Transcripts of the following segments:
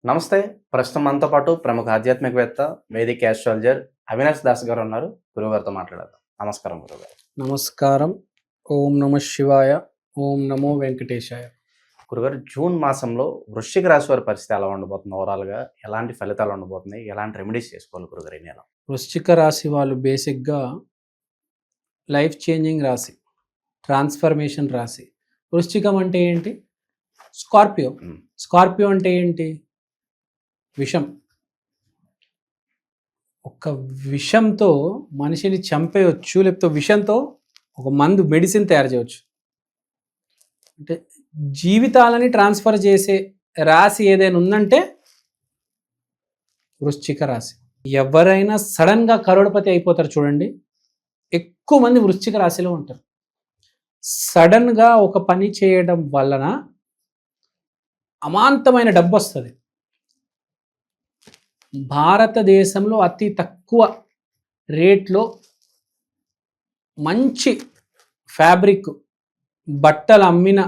నమస్తే. ప్రస్తుతం మనతో పాటు ప్రముఖ ఆధ్యాత్మికవేత్త, వేదిక్ యాస్ట్రాలజర్ అవినాష్ దాస్ గారు ఉన్నారు. గురువుగారితో మాట్లాడదాం. నమస్కారం గురువుగారు. నమస్కారం. ఓం నమ శివాయ. ఓం నమో వెంకటేశాయ. గురుగారు, జూన్ మాసంలో వృశ్చిక రాశి వారి పరిస్థితి ఎలా ఉండబోతుంది? ఓవరాల్గా ఎలాంటి ఫలితాలు ఉండబోతున్నాయి? ఎలాంటి రెమెడీస్ చేసుకోవాలి గురుగారు ఈ నెల? వృశ్చిక రాశి వాళ్ళు బేసిక్గా లైఫ్ చేంజింగ్ రాశి, ట్రాన్స్ఫర్మేషన్ రాశి. వృశ్చికం అంటే ఏంటి? స్కార్పియో. స్కార్పియో అంటే ఏంటి? విషం. ఒక విషంతో మనిషిని చంపేయచ్చు, లేకపోతే విషంతో ఒక మందు, మెడిసిన్ తయారు చేయవచ్చు. అంటే జీవితాలని ట్రాన్స్ఫర్ చేసే రాశి ఏదైనా ఉందంటే వృశ్చిక రాశి. ఎవరైనా సడన్గా కరోడపతి అయిపోతారు చూడండి, ఎక్కువ మంది వృశ్చిక రాశిలో ఉంటారు. సడన్గా ఒక పని చేయడం వలన అమాంతమైన డబ్బు వస్తుంది. భారతదేశంలో అతి తక్కువ రేట్లో మంచి ఫ్యాబ్రిక్ బట్టలు అమ్మిన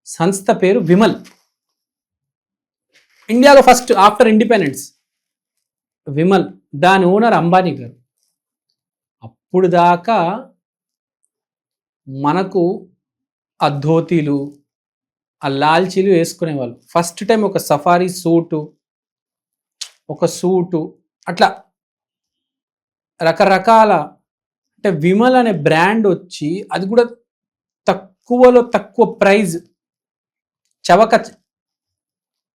సంస్థ పేరు విమల్. ఇండియాలో ఫస్ట్ ఆఫ్టర్ ఇండిపెండెన్స్ విమల్. దాని ఓనర్ అంబానీ గారు. అప్పుడు దాకా మనకు ఆ ధోతీలు, ఆ లాల్చీలు వేసుకునేవాళ్ళు. ఫస్ట్ టైం ఒక సఫారీ సూటు, ఒక సూటు, అట్లా రకరకాల, అంటే విమల్ అనే బ్రాండ్ వచ్చి అది కూడా తక్కువలో తక్కువ ప్రైజ్, చవక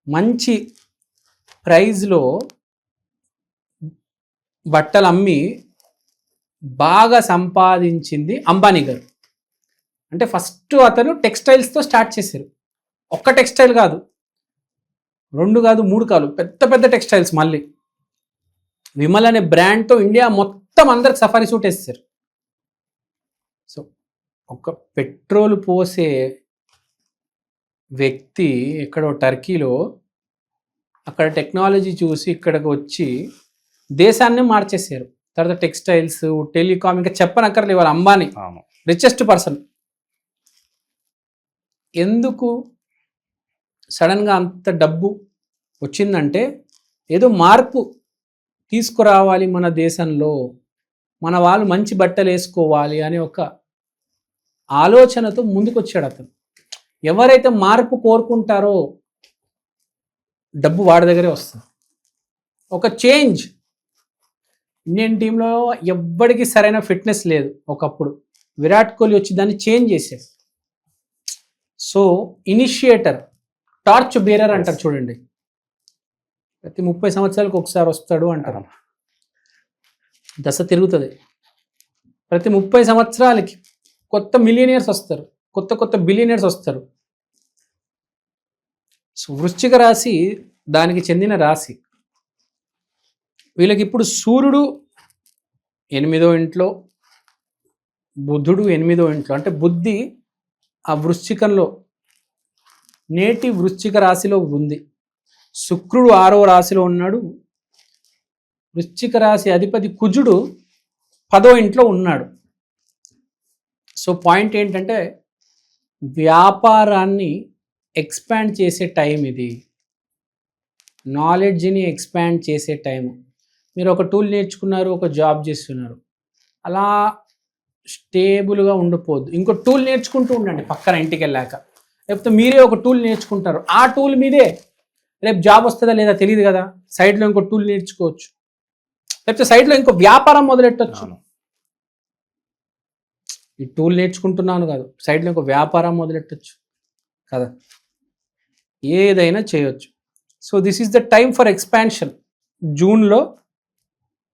మంచి ప్రైజ్లో బట్టలు అమ్మి బాగా సంపాదించింది అంబానీ గారు. అంటే ఫస్ట్ అతను టెక్స్టైల్స్తో స్టార్ట్ చేశారు. ఒక్క టెక్స్టైల్ కాదు, 2 కాదు, 3 కాదు, పెద్ద పెద్ద టెక్స్టైల్స్. మళ్ళీ విమల్ అనే బ్రాండ్తో ఇండియా మొత్తం అందరికి సఫారీ సూట్ వేస్తారు. సో ఒక పెట్రోల్ పోసే వ్యక్తి ఎక్కడో టర్కీలో అక్కడ టెక్నాలజీ చూసి ఇక్కడికి వచ్చి దేశాన్ని మార్చేసారు. తర్వాత టెక్స్టైల్స్, టెలికామ్, ఇంకా చెప్పనక్కర్లేదు. వాళ్ళ అంబానీ రిచెస్ట్ పర్సన్. ఎందుకు సడన్గా అంత డబ్బు వచ్చిందంటే ఏదో మార్పు తీసుకురావాలి మన దేశంలో, మన వాళ్ళు మంచి బట్టలు వేసుకోవాలి అనే ఒక ఆలోచనతో ముందుకు వచ్చాడు అతను. ఎవరైతే మార్పు కోరుకుంటారో డబ్బు వాడి దగ్గరే వస్తుంది. ఒక చేంజ్. ఇండియన్ టీంలో ఎవ్వడికి సరైన ఫిట్నెస్ లేదు ఒకప్పుడు. విరాట్ కోహ్లీ వచ్చి దాన్ని చేంజ్ చేశాడు. సో ఇనిషియేటర్, టార్చ్ బేరర్ అంటారు చూడండి. ప్రతి 30 సంవత్సరాలకు ఒకసారి వస్తాడు అంటారు. దశ తిరుగుతుంది. ప్రతి 30 సంవత్సరాలకి కొత్త మిలియనియర్స్ వస్తారు, కొత్త కొత్త బిలియనియర్స్ వస్తారు. సో వృశ్చిక రాశి దానికి చెందిన రాశి. వీళ్ళకి ఇప్పుడు సూర్యుడు 8వ ఇంట్లో, బుధుడు 8వ ఇంట్లో. అంటే బుద్ధి ఆ వృశ్చికంలో, నేటి వృశ్చిక రాశిలో ఉంది. శుక్రుడు 6వ రాశిలో ఉన్నాడు. వృశ్చిక రాశి అధిపతి కుజుడు 10వ ఇంట్లో ఉన్నాడు. సో పాయింట్ ఏంటంటే వ్యాపారాన్ని ఎక్స్పాండ్ చేసే టైం ఇది. నాలెడ్జ్ని ఎక్స్పాండ్ చేసే టైం. మీరు ఒక టూల్ నేర్చుకున్నారు, ఒక జాబ్ చేస్తున్నారు, అలా స్టేబుల్గా ఉండిపోద్దు. ఇంకో టూల్ నేర్చుకుంటూ ఉండండి పక్కన ఇంటికి వెళ్ళాక. లేకపోతే మీరే ఒక టూల్ నేర్చుకుంటారు, ఆ టూల్ మీదే రేపు జాబ్ వస్తుందా లేదా తెలియదు కదా, సైడ్లో ఇంకో టూల్ నేర్చుకోవచ్చు. లేకపోతే సైడ్లో ఇంకో వ్యాపారం మొదలెట్టచ్చు. ఈ టూల్ నేర్చుకుంటున్నాను కాదు, సైడ్లో ఇంకో వ్యాపారం మొదలెట్టచ్చు కదా, ఏదైనా చేయొచ్చు. So this is the time for expansion.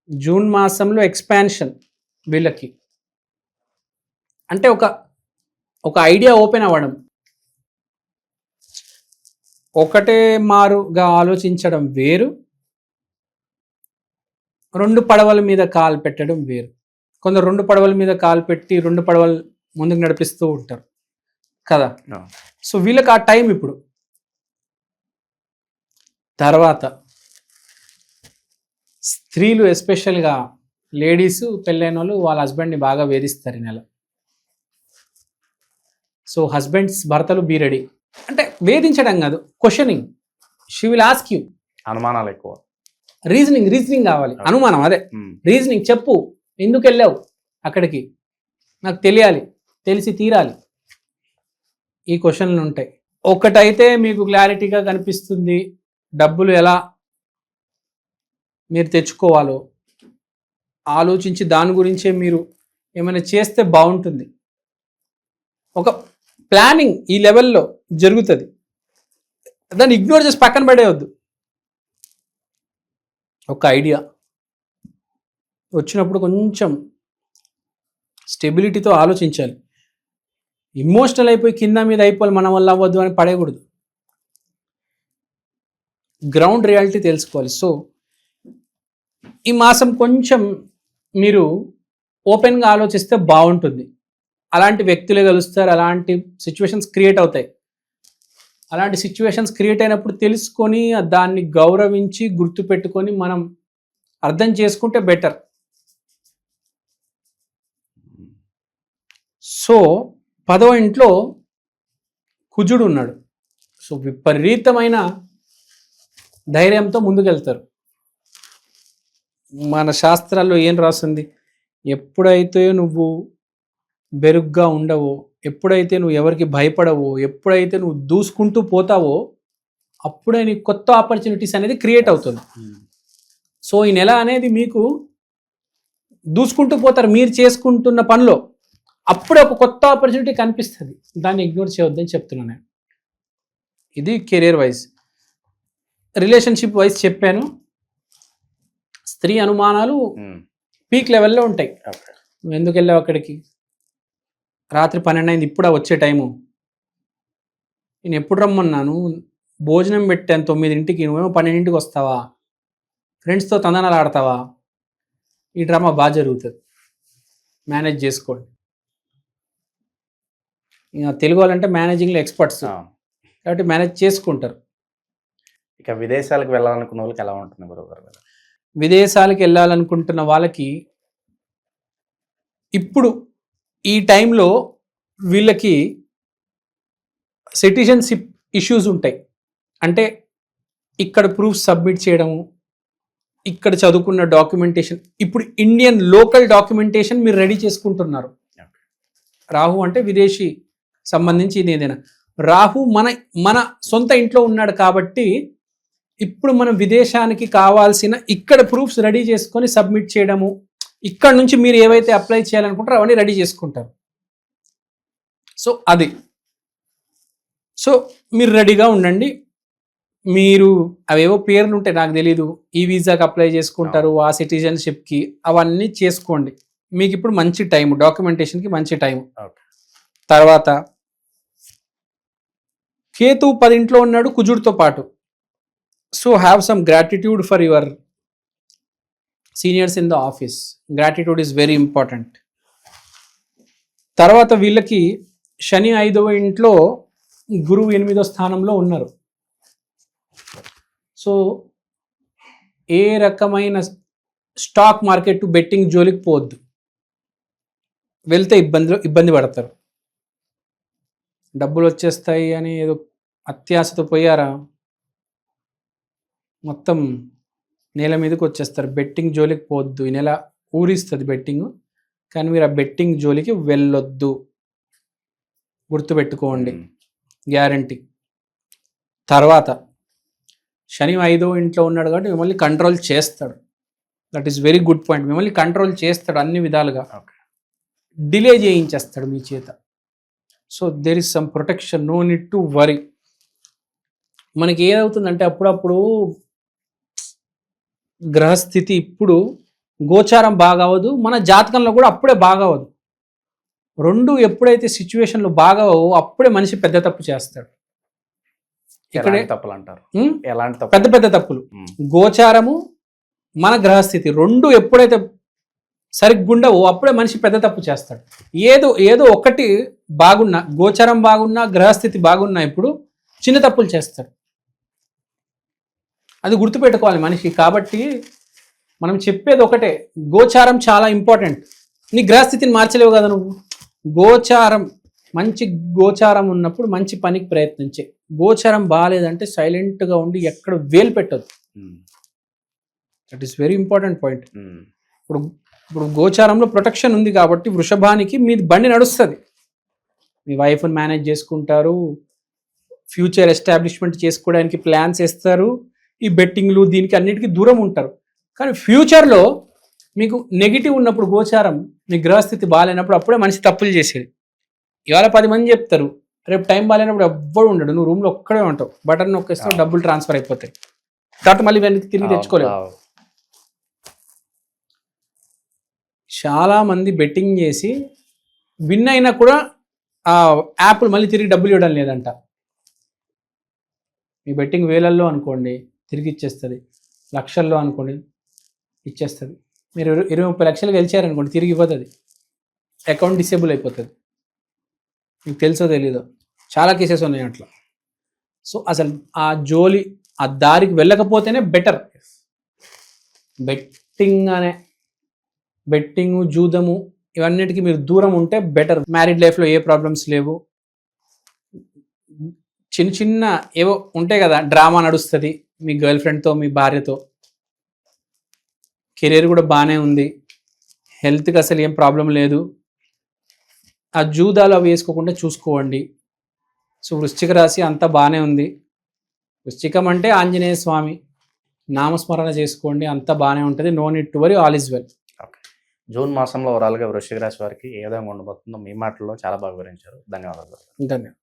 June మాసంలో ఎక్స్పాన్షన్ వీళ్ళకి. అంటే ఒక ఐడియా ఓపెన్ అవ్వడం, ఒకటే మారుగా ఆలోచించడం వేరు, 2 పడవల మీద కాలు పెట్టడం వేరు. కొందరు 2 పడవల మీద కాలు పెట్టి 2 పడవలు ముందుకు నడిపిస్తూ ఉంటారు కదా. సో వీళ్ళకి ఆ టైం ఇప్పుడు. తర్వాత స్త్రీలు, ఎస్పెషల్గా లేడీస్, పెళ్ళైన వాళ్ళు వాళ్ళ హస్బెండ్ని బాగా వేధిస్తారు ఈ నెల. సో భర్తలు బీ రెడీ. అంటే వేధించడం కాదు, questioning. She will ask you, అనుమానాలు ఎక్కువ. రీజనింగ్ కావాలి. అనుమానం అదే రీజనింగ్. చెప్పు, ఎందుకు వెళ్ళావు అక్కడికి, నాకు తెలియాలి, తెలిసి తీరాలి. ఈ క్వశ్చన్లు ఉంటాయి. ఒకటైతే మీకు క్లారిటీగా కనిపిస్తుంది, డబ్బులు ఎలా మీరు తెచ్చుకోవాలో ఆలోచించి దాని గురించే మీరు ఏమైనా చేస్తే బాగుంటుంది. ఒక ప్లానింగ్ ఈ లెవెల్లో జరుగుతుంది, దాన్ని ఇగ్నోర్ చేసి పక్కన పడేయవద్దు. ఒక ఐడియా వచ్చినప్పుడు కొంచెం స్టెబిలిటీతో ఆలోచించాలి. ఇమోషనల్ అయిపోయి కింద మీద అయిపోవాలి, మన వల్ల అవ్వద్దు అని పడేయకూడదు. గ్రౌండ్ రియాలిటీ తెలుసుకోవాలి. సో ఈ మాసం కొంచెం మీరు ఓపెన్గా ఆలోచిస్తే బాగుంటుంది. అలాంటి వ్యక్తులే కలుస్తారు, అలాంటి సిచ్యువేషన్స్ క్రియేట్ అవుతాయి. అలాంటి సిచ్యువేషన్స్ క్రియేట్ అయినప్పుడు తెలుసుకొని దాన్ని గౌరవించి గుర్తుపెట్టుకొని మనం అర్థం చేసుకుంటే బెటర్. సో 10వ ఇంట్లో కుజుడు ఉన్నాడు. సో విపరీతమైన ధైర్యంతో ముందుకెళ్తారు. మన శాస్త్రాల్లో ఏం రాస్తుంది, ఎప్పుడైతే నువ్వు బెరుగ్గా ఉండవో, ఎప్పుడైతే నువ్వు ఎవరికి భయపడవో, ఎప్పుడైతే నువ్వు దూసుకుంటూ పోతావో అప్పుడే నీకు కొత్త ఆపర్చునిటీస్ అనేది క్రియేట్ అవుతుంది. సో ఈ నెల అనేది మీకు దూసుకుంటూ పోతారు మీరు చేసుకుంటున్న పనిలో, అప్పుడే ఒక కొత్త ఆపర్చునిటీ కనిపిస్తుంది. దాన్ని ఇగ్నోర్ చేయొద్దని చెప్తున్నాను నేను. ఇది కెరీర్ వైజ్. రిలేషన్షిప్ వైజ్ చెప్పాను. స్త్రీ అనుమానాలు పీక్ లెవెల్లో ఉంటాయి. నువ్వు ఎందుకు వెళ్ళావు అక్కడికి, రాత్రి 12 అయింది, ఇప్పుడా వచ్చే టైము, నేను ఎప్పుడు రమ్మన్నాను, భోజనం పెట్టాను 9ంటికి, నువ్వేమో 12ంటికి వస్తావా, ఫ్రెండ్స్తో తందనాలు ఆడతావా. ఈ డ్రామా బాగా జరుగుతుంది. మేనేజ్ చేసుకోండి. ఇక తెలుగు వాళ్ళంటే మేనేజింగ్లో ఎక్స్పర్ట్స్ కాబట్టి మేనేజ్ చేసుకుంటారు. ఇక విదేశాలకు వెళ్ళాలనుకున్న వాళ్ళకి ఎలా ఉంటుంది బరోబర్? విదేశాలకు వెళ్ళాలనుకుంటున్న వాళ్ళకి ఇప్పుడు ఈ టైంలో వీళ్ళకి సిటిజన్షిప్ ఇష్యూస్ ఉంటాయి. అంటే ఇక్కడ ప్రూఫ్ సబ్మిట్ చేయడము, ఇక్కడ చదువుకున్న డాక్యుమెంటేషన్, ఇప్పుడు ఇండియన్ లోకల్ డాక్యుమెంటేషన్ మీరు రెడీ చేసుకుంటున్నారు. రాహు అంటే విదేశీ సంబంధించి ఏదైనా, రాహు మన సొంత ఇంట్లో ఉన్నాడు కాబట్టి ఇప్పుడు మనం విదేశానికి కావాల్సిన ఇక్కడ ప్రూఫ్స్ రెడీ చేసుకొని సబ్మిట్ చేయడము, ఇక్కడ నుంచి మీరు ఏవైతే అప్లై చేయాలనుకుంటారో అవన్నీ రెడీ చేసుకుంటారు. సో అది, సో మీరు రెడీగా ఉండండి. మీరు అవేవో పేర్లు ఉంటాయి నాకు తెలీదు, ఈ వీసాకి అప్లై చేసుకుంటారు, ఆ సిటిజన్షిప్కి, అవన్నీ చేసుకోండి. మీకు ఇప్పుడు మంచి టైం, డాక్యుమెంటేషన్కి మంచి టైం. తర్వాత కేతు 10ంట్లో ఉన్నాడు కుజుడితో పాటు. So have some gratitude for your seniors in the office. Gratitude is very important. తర్వాత వీళ్ళకి శని 5వ ఇంట్లో, గురువు 8వ స్థానంలో ఉన్నారు. సో ఏ రకమైన స్టాక్ మార్కెట్ బెట్టింగ్ జోలికి పోవద్దు, వెళ్తే ఇబ్బంది పడతారు. డబ్బులు వచ్చేస్తాయి అని ఏదో అత్యాశతో పోయారా మొత్తం నేల మీదకి వచ్చేస్తారు. బెట్టింగ్ జోలికి పోవద్దు. ఈ నెల ఊరిస్తుంది బెట్టింగ్, కానీ మీరు ఆ బెట్టింగ్ జోలికి వెళ్ళొద్దు, గుర్తుపెట్టుకోండి, గ్యారంటీ. తర్వాత శని 5వ ఇంట్లో ఉన్నాడు కాబట్టి మిమ్మల్ని కంట్రోల్ చేస్తాడు. That is very good point. మిమ్మల్ని కంట్రోల్ చేస్తాడు అన్ని విధాలుగా, డిలే చేయించేస్తాడు మీ చేత. So there is some protection, no need to worry. మనకి ఏదవుతుందంటే అప్పుడప్పుడు గ్రహస్థితి ఇప్పుడు గోచారం బాగా అవ్వదు, మన జాతకంలో కూడా అప్పుడే బాగా అవ్వదు. రెండు ఎప్పుడైతే సిచ్యువేషన్లు బాగా అవ్వవు అప్పుడే మనిషి పెద్ద తప్పు చేస్తాడు. ఇక్కడే తప్పులు అంటారు, ఎలాంటి పెద్ద పెద్ద తప్పులు. గోచారము మన గ్రహస్థితి రెండు ఎప్పుడైతే సరిగ్గుండవో అప్పుడే మనిషి పెద్ద తప్పు చేస్తాడు. ఏదో ఒకటి బాగున్నా, గోచారం బాగున్నా, గ్రహస్థితి బాగున్నా ఇప్పుడు చిన్న తప్పులు చేస్తాడు. అది గుర్తుపెట్టుకోవాలి మనిషి. కాబట్టి మనం చెప్పేది ఒకటే, గోచారం చాలా ఇంపార్టెంట్. నీ గ్రహస్థితిని మార్చలేవు కదా నువ్వు. గోచారం మంచి గోచారం ఉన్నప్పుడు మంచి పనికి ప్రయత్నించే. గోచారం బాగాలేదంటే సైలెంట్గా ఉండి ఎక్కడ వేలు పెట్టదు. That is very important point. ఇప్పుడు ఇప్పుడు గోచారంలో ప్రొటెక్షన్ ఉంది కాబట్టి వృషభానికి మీ బండి నడుస్తుంది, మీ వైఫ్ని మేనేజ్ చేసుకుంటారు, ఫ్యూచర్ ఎస్టాబ్లిష్మెంట్ చేసుకోవడానికి ప్లాన్స్ వేస్తారు, ఈ బెట్టింగ్లు దీనికి అన్నిటికీ దూరం ఉంటారు. కానీ ఫ్యూచర్లో మీకు నెగిటివ్ ఉన్నప్పుడు గోచారం, మీ గ్రహస్థితి బాగాలేనప్పుడు అప్పుడే మనిషి తప్పులు చేసేది. ఇవాళ 10 మంది చెప్తారు, రేపు టైం బాగాలేనప్పుడు ఎవ్వడు ఉండడు, నువ్వు రూమ్లో ఒక్కడే ఉంటావు, బటన్ నొక్కేస్తావు, డబ్బులు ట్రాన్స్ఫర్ అయిపోతాయి, తర్వాత మళ్ళీ వెనక్కి తిరిగి తెచ్చుకోలేవు. చాలా మంది బెట్టింగ్ చేసి విన్ అయినా కూడా ఆ యాప్లు మళ్ళీ తిరిగి డబ్బులు ఇవ్వడం లేదంట. మీ బెట్టింగ్ వేలల్లో అనుకోండి తిరిగి ఇచ్చేస్తుంది, లక్షల్లో అనుకోండి ఇచ్చేస్తుంది. మీరు 20-30 లక్షలు గెలిచారనుకోండి తిరిగి ఇవ్వదు, అకౌంట్ డిసేబుల్ అయిపోతుంది. మీకు తెలుసో తెలీదో చాలా కేసెస్ ఉన్నాయి అట్లా. సో అసలు ఆ జోలి ఆ దారికి వెళ్ళకపోతేనే బెటర్. బెట్టింగ్ జూదము ఇవన్నిటికీ మీరు దూరం ఉంటే బెటర్. మ్యారీడ్ లైఫ్లో ఏ ప్రాబ్లమ్స్ లేవు. చిన్న చిన్న ఏవో ఉంటాయి కదా, డ్రామా నడుస్తుంది మీ గర్ల్ ఫ్రెండ్తో, మీ భార్యతో, కెరీర్ కూడా బాగానే ఉంది, హెల్త్కి అసలు ఏం ప్రాబ్లం లేదు, ఆ జూదాలు అవి వేసుకోకుండా చూసుకోండి. సో వృశ్చిక రాశి అంతా బాగానే ఉంది. వృశ్చికం అంటే ఆంజనేయ స్వామి నామస్మరణ చేసుకోండి, అంతా బాగానే ఉంటుంది. No need to worry, all is well. June మాసంలో ఓవరాల్గా వృశ్చిక రాశి వారికి ఏ విధంగా ఉండబోతుందో మీ మాటల్లో చాలా బాగా వివరించారు. ధన్యవాదాలు. ధన్యవాదాలు.